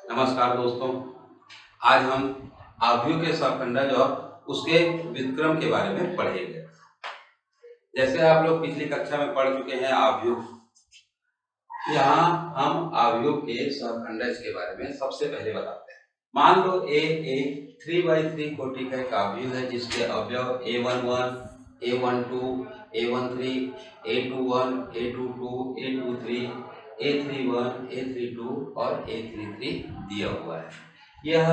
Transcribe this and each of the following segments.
नमस्कार दोस्तों। आज हम आव्यूह के सहखंडज और उसके व्युत्क्रम के बारे में पढ़ेंगे। जैसे आप लोग पिछली कक्षा में पढ़ चुके हैं आव्यूह, यहाँ हम आव्यूह के सहखंडज के बारे में सबसे पहले बताते हैं। मान लो ए एक 3x3 कोटि का एक आव्यूह है जिसके अवयव A11, A12, A13, A21, A22, A23, A31, A32 और A33 दिया हुआ है। यह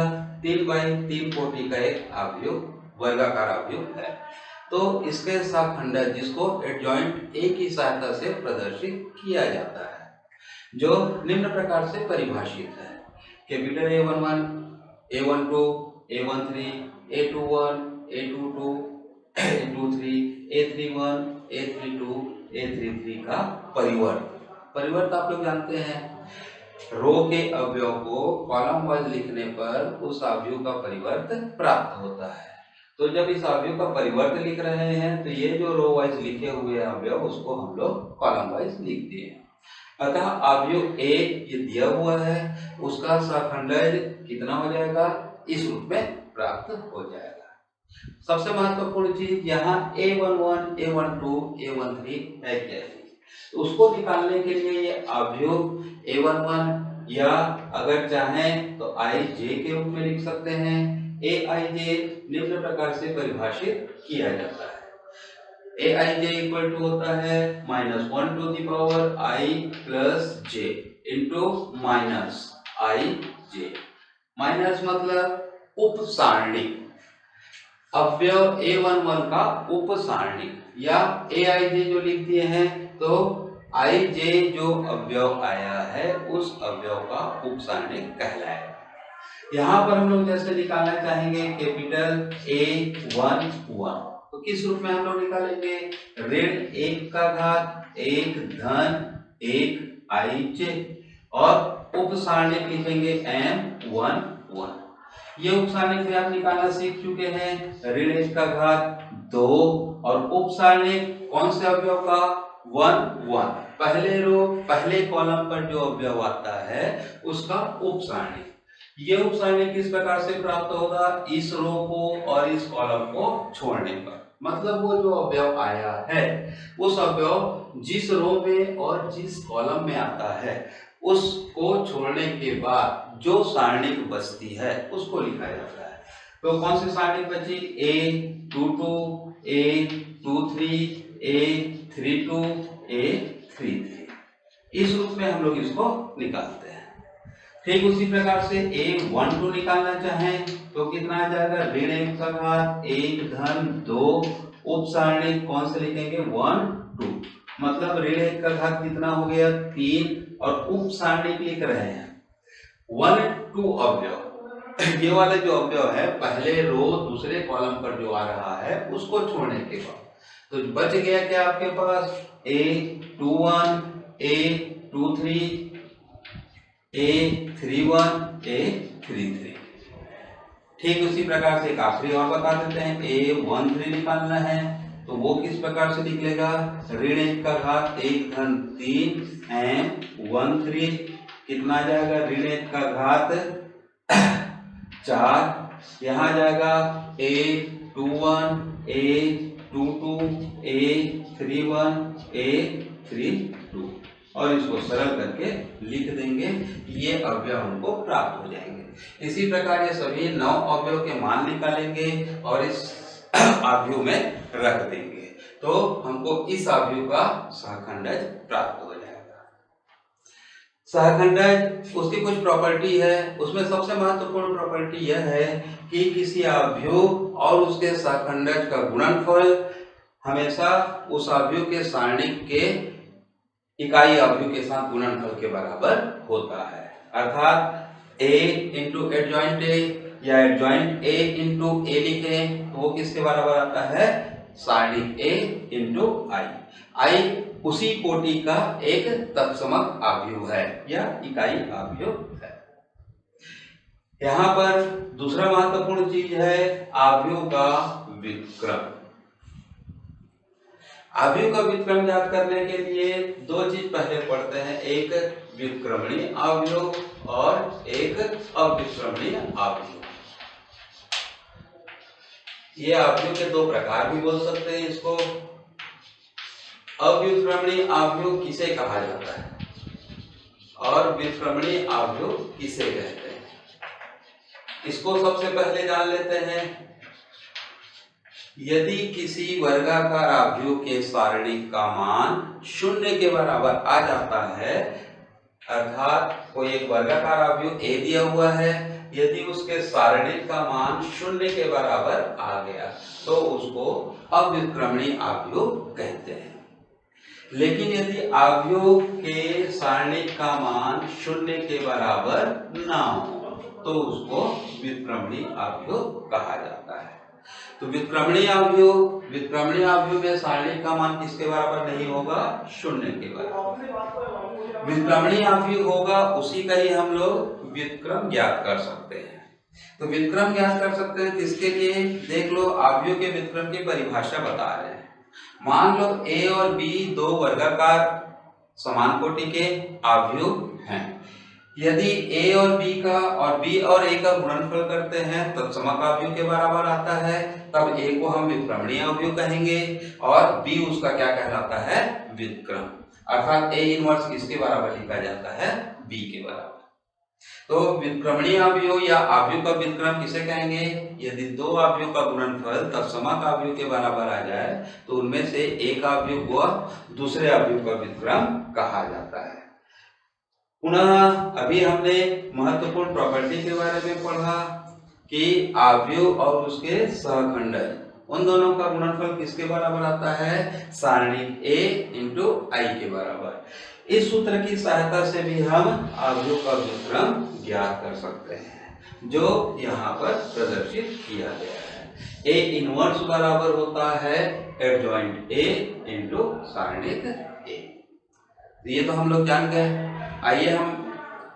3x3 कोटि का एक आव्यूह वर्गाकार आव्यूह है। तो इसके सहखंडज जिसको एडजॉइंट ए की सहायता से प्रदर्शित किया जाता है, जो निम्न प्रकार से परिभाषित है। Capital A11, A12, A13, A21, A22, A23, A31, A32, A33 का परिवर्त आप लोग जानते हैं। रो के अवयव को कॉलम वाइज लिखने पर उस आव्यूह का परिवर्त प्राप्त होता है। तो जब इस आव्यूह का परिवर्त लिख रहे हैं तो ये जो रो वाइज लिखे हुए अवयव उसको हम लोग कॉलम वाइज लिखते हैं। अतः आव्यूह ए ये दिया हुआ है, उसका सहखंडज कितना हो जाएगा, इस रूप में प्राप्त हो जाएगा। सबसे महत्वपूर्ण चीज यहाँ A11, A12, A13 है क्या चीज, उसको निकालने के लिए ये आव्यूह A11 या अगर चाहें तो IJ के रूप में लिख सकते हैं। AIJ निम्न प्रकार से परिभाषित किया जाता है। AIJ इक्वल टू होता है -1 to the power I plus J into minus IJ। Minus मतलब उप सारणिक, अवयव A11 का उप सारणिक, या AIJ जो लिख दिए हैं तो IJ जो अवयव आया है उस अवयव का उप सारणिक कहलाएगा। यहाँ पर हम लोग जैसे निकालना चाहेंगे कैपिटल A11, तो किस रूप में हम लोग निकालेंगे, ऋण 1 का घात 1 धन 1 IJ और उप सारणिक लिखेंगे M11। ये उप सारणिक भी आप निकालना सीख चुके हैं, ऋण 1 का घात 2 और उप सारणिक कौन से अवयव का, 1 1, पहले रो पहले कॉलम पर जो अवयव आता है उसका उप सारणिक। ये उप सारणिक किस प्रकार से प्राप्त होगा, इस रो को और इस कॉलम को छोड़ने पर, मतलब वो जो अवयव आया है उस अवयव जिस रो में और जिस कॉलम में आता है उसको छोड़ने के बाद जो सारणिक बचती है उसको लिखा जाता है। तो कौन सी सारणिक बची, A22, A23, A32, A33, इस रूप में हम लोग इसको निकालते हैं। ठीक उसी प्रकार से A12 निकालना चाहें तो कितना आ जाएगा, ऋण 1 का घात 1 धन 2, उप सारणिक कौन से लिखेंगे, 1 2, मतलब ऋण 1 का घात कितना हो गया 3 और उप सारणिक लिख रहे हैं 1 2 अवयव। ये वाले जो अवयव है पहले रो दूसरे कॉलम पर जो आ रहा है उसको छोड़ने के बाद तो बच गया क्या आपके पास, A21, A23, A31, A33। ठीक उसी प्रकार से एक आखिरी और बता देते हैं, A13 निकालना है तो वो किस प्रकार से निकलेगा, ऋण 1 का घात 1 धन 3 M13, कितना आ जाएगा, ऋण 1 का घात 4, यहाँ आ जाएगा A21, A22, A31, A32 और इसको सरल करके लिख देंगे, ये अवयव हमको प्राप्त हो जाएंगे। इसी प्रकार ये सभी 9 अवयव के मान निकालेंगे और इस आव्यूह में रख देंगे तो हमको इस आव्यूह का सहखंडज प्राप्त हो जाएगा। सहखंडज उसकी कुछ प्रॉपर्टी है, उसमें सबसे महत्वपूर्ण प्रॉपर्टी यह है कि किसी आव्यूह और उसके सहखंडज का गुणनफल हमेशा उस आव्यूह के सारणिक के इकाई आव्यूह के साथ गुणनफल के बराबर होता है। अर्थात A इंटू एडजॉइंट ए या एडजॉइंट A इंटू ए लिखें तो वो किसके बराबर आता है, सारणिक A इंटू I उसी कोटि का एक तत्समक आव्यूह है या इकाई आव्यूह है। यहाँ पर दूसरा महत्वपूर्ण चीज है आव्यूह का व्युत्क्रम। अवयव का व्युत्क्रम ज्ञात करने के लिए दो चीज पहले पढ़ते हैं, एक व्युत्क्रमणीय अवयव और एक अव्युत्क्रमणीय अवयव। ये अवयव के दो प्रकार भी बोल सकते हैं इसको। अव्युत्क्रमणीय अवयव किसे कहा जाता है और व्युत्क्रमणीय अवयव किसे कहते हैं, इसको सबसे पहले जान लेते हैं। यदि किसी वर्गाकार अवयव के सारणिक का मान 0 के बराबर आ जाता है, अर्थात कोई एक वर्गाकार अवयव a दिया हुआ है, यदि उसके सारणिक का मान 0 के बराबर आ गया तो उसको अव्युत्क्रमणीय अवयव कहते हैं। लेकिन यदि अवयव के सारणिक का मान 0 के बराबर ना हो तो उसको व्युत्क्रमणीय अवयव कहा जाता है। तो व्युत्क्रमणीय अवयव में सारणिक का मान किसके बराबर नहीं होगा, 0 के बराबर। व्युत्क्रमणीय अवयव होगा उसी का ही हम लोग व्युत्क्रम ज्ञात कर सकते हैं। तो व्युत्क्रम ज्ञात कर सकते हैं किसके लिए, देख लो अवयव के व्युत्क्रम की परिभाषा बता रहे हैं। मान लो a और b दो वर्गाकार समान कोटि के अवयव हैं। यदि a और b का और b और a का गुणनफल करते हैं तब समकाव्यों के बराबर आता है, तब a को हम व्युत्क्रमणीय अवयव कहेंगे और b उसका क्या कहलाता है, व्युत्क्रम। अर्थात a इनवर्स किसके बराबर लिखा जाता है, b के बराबर। तो व्युत्क्रमणीय अवयव या अवयव का व्युत्क्रम किसे कहेंगे, यदि दो अवयव का गुणनफल तब समकाव्यों के बराबर आ जाए तो उनमें से एक अवयव को दूसरे अवयव का व्युत्क्रम कहा जाता है। पुनः अभी हमने महत्वपूर्ण प्रॉपर्टी के बारे में पढ़ा कि अवयव और उसके सहखंडक उन दोनों का गुणनफल किसके बराबर आता है, सारणिक a इंटू i के बराबर। इस सूत्र की सहायता से भी हम अवयव का व्युत्क्रम ज्ञात कर सकते हैं जो यहाँ पर प्रदर्शित किया गया है। a इनवर्स बराबर होता है एडजॉइंट a इंटू सारणिक a। ये तो हम लोग जान गए। आइए हम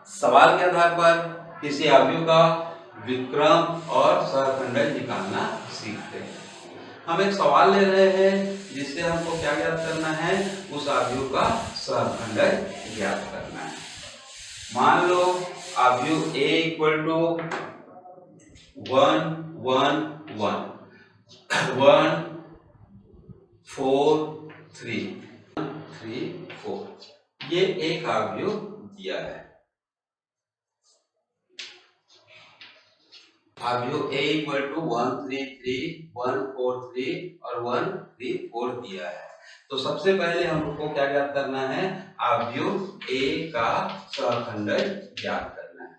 सवाल के आधार पर किसी अवयव का व्युत्क्रम और सहखंडक निकालना सीखते हैं। हम एक सवाल ले रहे हैं जिससे हमको क्या ज्ञात करना है, उस अवयव का सहखंडक ज्ञात करना है। मान लो अवयव a इक्वल टू 1 1 1 1 4 3 3 4, ये एक अवयव दिया है। अवयव a इक्वल टू 1 3 3 1 4 3 और 1 3 4 दिया है। तो सबसे पहले हमको क्या ज्ञात करना है, अवयव a का सहखंडक ज्ञात करना है।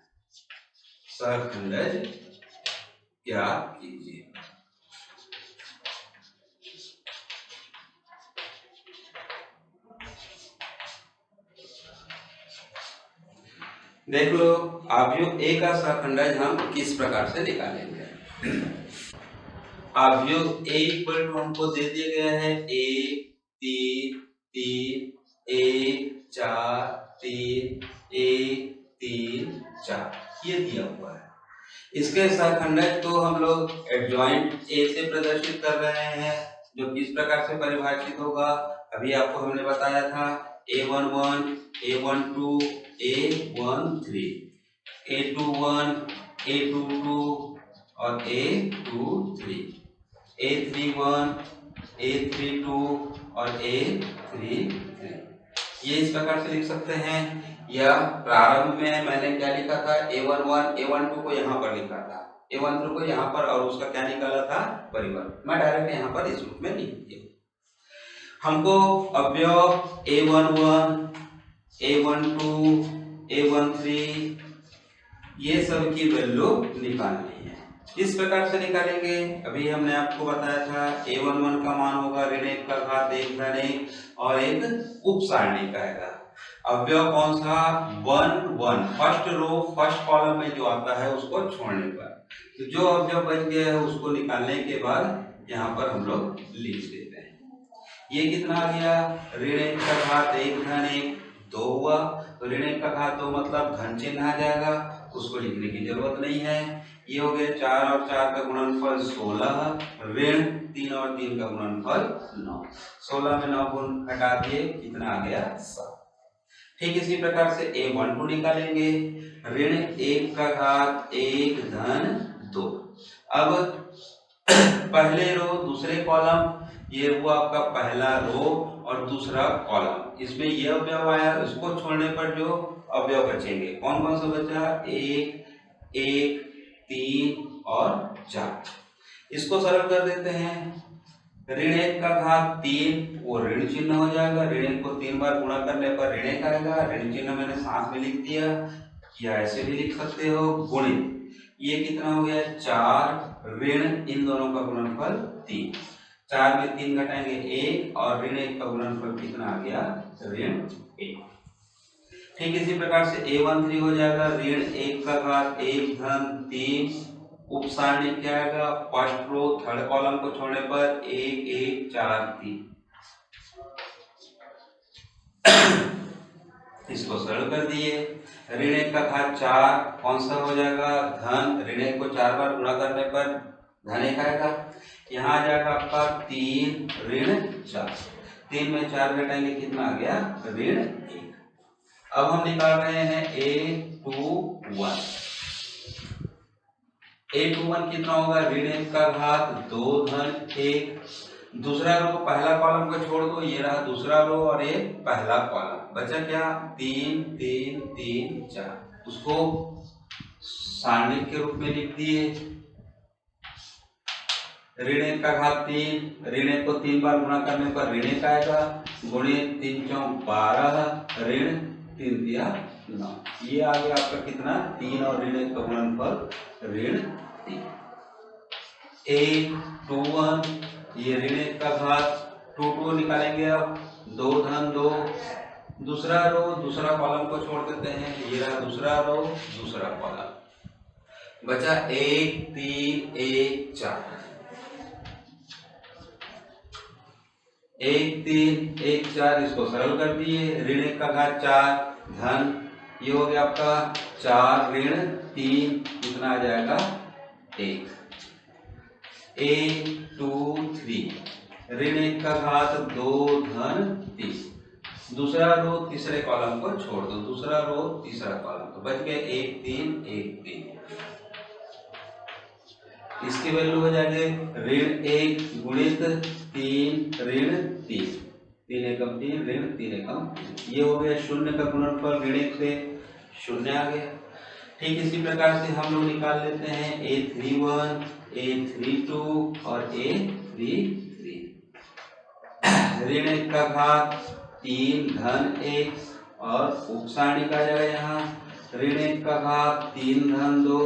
सहखंडक ज्ञात कीजिए। देख लो अवयव a का सहखंडक हम किस प्रकार से निकालेंगे। अवयव a इक्वल टू हमको दे दिया गया है 1 3 3 1 4 3 1 3 4, ये दिया हुआ है। इसके सहखंडक को हम लोग एडजॉइंट a से प्रदर्शित कर रहे हैं, जो किस प्रकार से परिभाषित होगा, अभी आपको हमने बताया था a11 a12 a13 a21 a22 और a23 a31 a32 और a33, ये इस प्रकार से लिख सकते हैं। या प्रारंभ में मैंने क्या लिखा था, a11 a12 को यहाँ पर लिखा था, a13 को यहाँ पर, और उसका क्या निकाला था, परिवर्त। मैं डायरेक्ट यहाँ पर इस रूप में लिख दिया। हमको अवयव a11 a12 a13 ये सब की वैल्यू निकालनी है। किस प्रकार से निकालेंगे, अभी हमने आपको बताया था a11 का मान होगा ऋण 1 का घात 1 धन 1 और एक उप सारणिक आएगा। अवयव कौन सा, 1 1, फर्स्ट रो फर्स्ट कॉलम में जो आता है उसको छोड़ने पर, तो जो अवयव बन गया है उसको निकालने के बाद यहाँ पर हम लोग लिख देते हैं। ये कितना आ गया, ऋण 1 का घात 1 धन 1 2 हुआ, तो ऋण 1 का घात 2 मतलब धन चिन्ह आ जाएगा, उसको लिखने की जरूरत नहीं है। ये हो गए 4 और 4 का गुणनफल 16 ऋण 3 और 3 का गुणनफल 9। 16 में 9 गुण हटा दिए, कितना आ गया 7। ठीक इसी प्रकार से A12 निकालेंगे, ऋण 1 का घात 1 धन 2। अब पहले रो दूसरे कॉलम, ये हुआ आपका पहला रो और दूसरा कॉलम, इसमें ये अवयव आया, इसको छोड़ने पर जो अवयव बचेंगे कौन कौन सा बचा, 1 1 3 और 4। इसको सरल कर देते हैं, ऋण 1 का घात 3 वो ऋण चिन्ह हो जाएगा, ऋण 1 को 3 बार गुणा करने पर ऋण 1 आएगा, ऋण चिन्ह मैंने साथ में लिख दिया, या ऐसे भी लिख सकते हो गुणित, ये कितना हो गया 4, ऋण इन दोनों का गुणनफल 3, 4 में 3 घटाएंगे 1 और ऋण 1 का गुणनफल कितना आ गया ऋण 1। ठीक इसी प्रकार से A13 हो जाएगा, ऋण 1 का घात 1 धन 3, उप सारणी क्या आएगा, फर्स्ट रो थर्ड कॉलम को छोड़ने पर 1 1 4 3। इसको सरल कर दिए, ऋण 1 का घात 4 कौन सा हो जाएगा धन, ऋण 1 को 4 बार गुणा करने पर धन 1 आएगा, यहाँ आ जाएगा आपका 3 ऋण 4, 3 में 4 घटाएंगे कितना आ गया ऋण 1। अब हम निकाल रहे हैं A21, A21 कितना होगा, ऋण 1 का घात 2 धन 1, दूसरा रो पहला कॉलम को छोड़ दो, ये रहा दूसरा रो और ये पहला कॉलम, बचा क्या 3 3 3 4, उसको सारणी के रूप में लिख दिए, ऋण 1 का घात 3, ऋण 1 को 3 बार गुणा करने पर ऋण 1 आएगा, गुणित 3 चौक 12, ऋण 3 दिया 9, ये आ गया आपका कितना 3 और ऋण 1 का गुणनफल ऋण 3। A21 ये ऋण 1 का घात 2 निकालेंगे, अब 2 धन 2, दूसरा रो दूसरा कॉलम को छोड़ देते हैं, ये रहा दूसरा रो दूसरा कॉलम, बचा 1 3 1 4, 1 3 1 4, इसको सरल कर दिए, ऋण 1 का घात 4 धन, ये हो गया आपका 4 ऋण 3, कितना आ जाएगा 1। A23 ऋण 1 का घात 2 धन 3, दूसरा रो तीसरे कॉलम को छोड़ दो, दूसरा रो तीसरा कॉलम, तो बच गए 1 3 1 3, इसकी वैल्यू हो जाएगी ऋण 1 गुणित 3 ऋण 3, 3 एकम 3 ऋण 3 एकम 3, ये हो गया शून्य का गुणनफल, ऋण 1 से शून्य आ गया। ठीक इसी प्रकार से हम लोग निकाल लेते हैं A31 A32 और A33, ऋण 1 का घात 3 धन 1 और उप सारणी का जाएगा यहाँ, ऋण 1 का घात 3 धन 2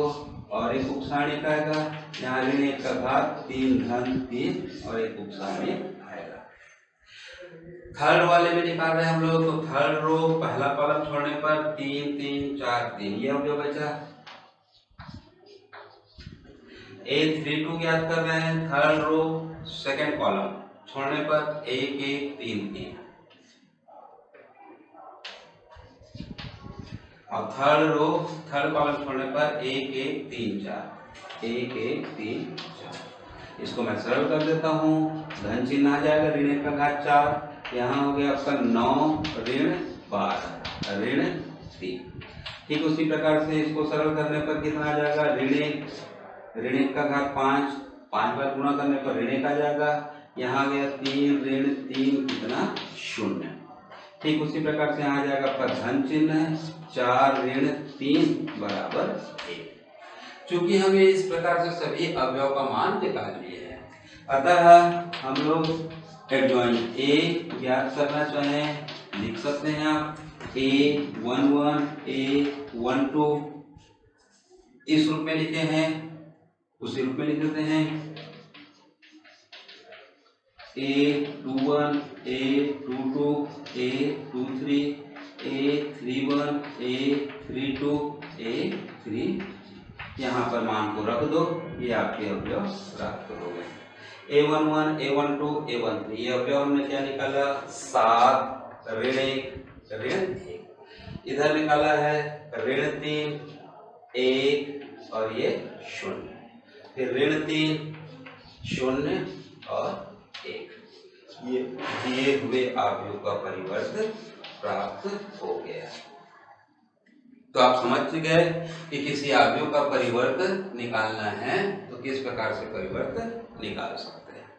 और एक उप सारणी का आएगा, यहाँ ऋण 1 का घात 3 धन 3 और एक उप सारणी आएगा। थर्ड वाले में निकाल रहे हैं हम लोग, तो थर्ड रो पहला कॉलम छोड़ने पर 3 3 4 3, ये अब जो बचा A32 ज्ञात कर रहे हैं, थर्ड रो सेकंड कॉलम छोड़ने पर 1 1 3 3, और थर्ड रो थर्ड कॉलम छोड़ने पर 1 1 3 4, 1 1 3 4, इसको मैं सरल कर देता हूँ, धन चिन्ह आ जाएगा, ऋण 1 का घात 4, यहाँ हो गया आपका 9 ऋण 12 ऋण 3। ठीक उसी प्रकार से इसको सरल करने पर कितना आ जाएगा, ऋण 1 का घात 5, 5 बार गुणा करने पर ऋण 1 आ जाएगा, यहाँ गया 3 ऋण 3 कितना 0। ठीक उसी प्रकार से यहाँ आ जाएगा आपका धन चिन्ह है, 4 ऋण 3 बराबर 1। चूंकि हमें इस प्रकार से सभी अवयव का मान निकाल लिए हैं, अतः हम लोग एडजॉइंट A ज्ञात करना चाहें, लिख सकते हैं आप A11 A12 इस रूप में लिखे हैं, उसी रूप में लिख देते हैं A21 A22 A23 A31 A32 A3, यहाँ पर मान को रख दो, ये आपके अवयव प्राप्त हो गए। A11 A12 A13, ये अवयव हमने क्या निकाला 7 ऋण 1 ऋण 1, इधर निकाला है ऋण 3 1 और ये 0, फिर ऋण 3 0 और 1 ये दिए हुए अवयव का परिवर्त प्राप्त हो गया। तो आप समझ गए कि किसी अवयव का परिवर्त निकालना है तो किस प्रकार से परिवर्त निकाल सकते हैं।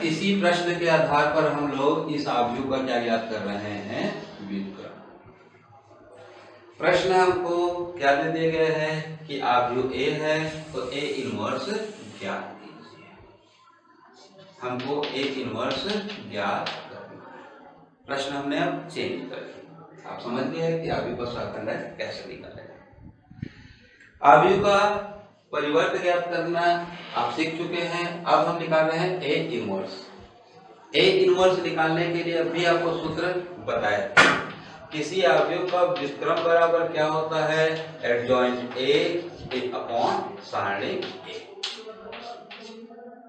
इसी प्रश्न के आधार पर हम लोग इस अवयव का क्या ज्ञात कर रहे हैं, व्युत्क्रम। प्रश्न हमको क्या दे दिए गए हैं कि अवयव ए है तो ए इनवर्स ज्ञात कीजिए। हमको ए इनवर्स ज्ञात करना है। प्रश्न हमने अब चेंज कर दिया। आप समझ गए कि अवयव का सहखंड कैसे निकालेगा। अवयव का परिवर्त ज्ञात करना आप सीख चुके हैं। अब हम निकाल रहे हैं ए इनवर्स। ए इनवर्स निकालने के लिए अभी आपको सूत्र बताया। किसी अवयव का व्युत्क्रम बराबर क्या होता है, एडजॉइंट ए अपॉन सारणी ए।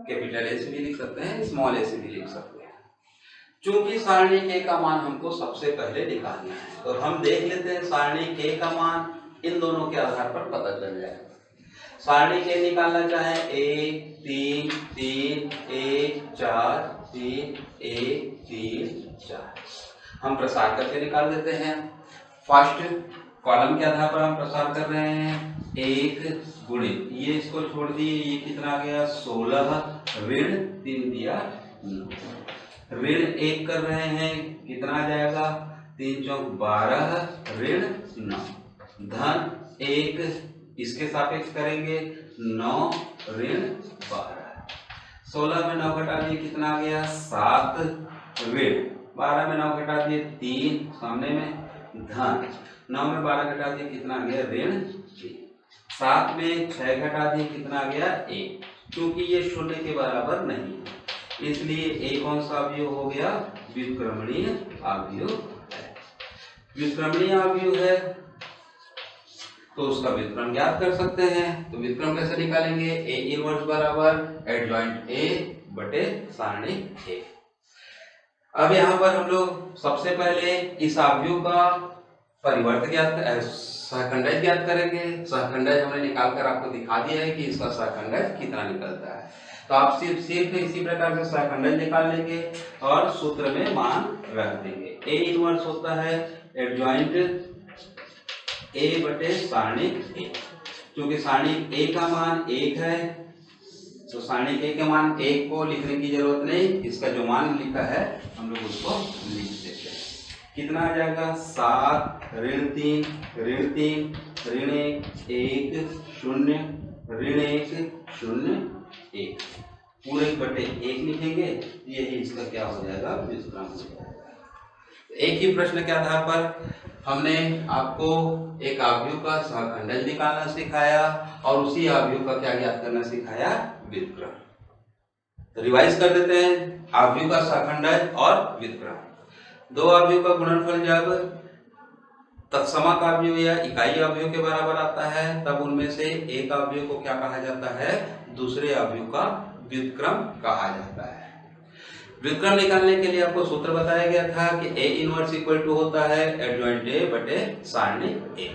कैपिटल ए से भी लिख सकते हैं, स्मॉल ए से भी लिख सकते हैं। चूंकि सारणी के का मान हमको सबसे पहले निकालना है तो हम देख लेते हैं सारणी के का मान इन दोनों के आधार पर पता चल जाएगा। सारणी के निकालना चाहे 1 3 3 1 4 3 1 3 4 हम प्रसार करके निकाल देते हैं। फर्स्ट कॉलम के आधार पर हम प्रसार कर रहे हैं 1 गुणित ये इसको छोड़ दिए, ये कितना आ गया 16 ऋण 3 दिया 9। ऋण 1 कर रहे हैं कितना आ जाएगा 3 चौक 12 ऋण 9 धन 1 इसके सापेक्ष करेंगे 9 ऋण 12। 16 में 9 घटा दिए कितना आ गया 7 ऋण 12 में 9 घटा दिए 3 सामने में धन 9 में 12 घटा दिए कितना आ गया ऋण 3। 7 में 6 घटा दिए कितना आ गया 1। क्योंकि ये शून्य के बराबर नहीं है इसलिए एक कौन सा अवयव हो गया व्युत्क्रमणीय अवयव है। व्युत्क्रमणीय अवयव है तो उसका व्युत्क्रम ज्ञात कर सकते हैं। तो व्युत्क्रम कैसे निकालेंगे, ए इनवर्स बराबर एडजॉइंट ए बटे सारणी ए। अब यहाँ पर हम लोग सबसे पहले इस अवयव का परिवर्त ज्ञात सहखंडज ज्ञात करेंगे। सहखंडज हमने निकालकर आपको दिखा दिया है कि इसका सहखंडज कितना निकलता है। तो आप सिर्फ इसी प्रकार से सहखंडज निकाल लेंगे और सूत्र में मान रख देंगे। ए इनवर्स होता है एडजॉइंट ए बटे सारणी ए। क्योंकि सारणी ए का मान 1 है तो सारणी ए के मान 1 को लिखने की जरूरत नहीं, इसका जो मान लिखा है हम लोग उसको लिख देते हैं। कितना आ जाएगा 7 ऋण 3 ऋण 3 ऋण 1 0 ऋण 1 0 1 पूरे बटे 1 लिखेंगे। यही इसका क्या हो जाएगा व्युत्क्रम हो जाएगा। एक ही प्रश्न के आधार पर हमने आपको एक अवयव का सहखंडज निकालना सिखाया और उसी अवयव का क्या ज्ञात करना सिखाया व्युत्क्रम। तो रिवाइज कर देते हैं अवयव का सहखंडज और व्युत्क्रम। दो अवयव का गुणनफल जब तत्समक अवयव या इकाई अवयव के बराबर आता है तब उनमें से एक अवयव को क्या कहा जाता है, दूसरे अवयव का व्युत्क्रम कहा जाता है। व्युत्क्रम निकालने के लिए आपको सूत्र बताया गया था कि ए इनवर्स इक्वल टू होता है एडजॉइंट ए बटे सारणी ए।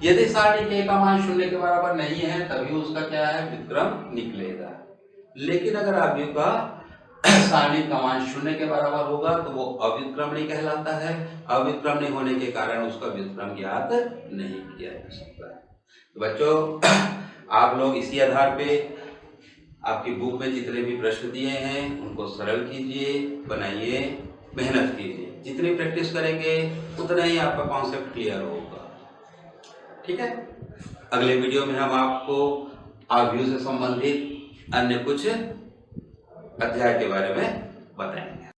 यदि सारणी ए का मान 0 के बराबर नहीं है तभी उसका क्या है व्युत्क्रम निकलेगा। लेकिन अगर अवयव का सारणी का मान 0 के बराबर होगा तो वो अव्युत्क्रमणीय कहलाता है। अव्युत्क्रमणीय होने के कारण उसका व्युत्क्रम ज्ञात नहीं किया जा सकता। तो बच्चों आप लोग इसी आधार पे आपकी बुक में जितने भी प्रश्न दिए हैं उनको सरल कीजिए, बनाइए, मेहनत कीजिए। जितनी प्रैक्टिस करेंगे उतना ही आपका कॉन्सेप्ट क्लियर होगा। ठीक है, अगले वीडियो में हम आपको अवयव से संबंधित अन्य कुछ अध्याय के बारे में बताएंगे।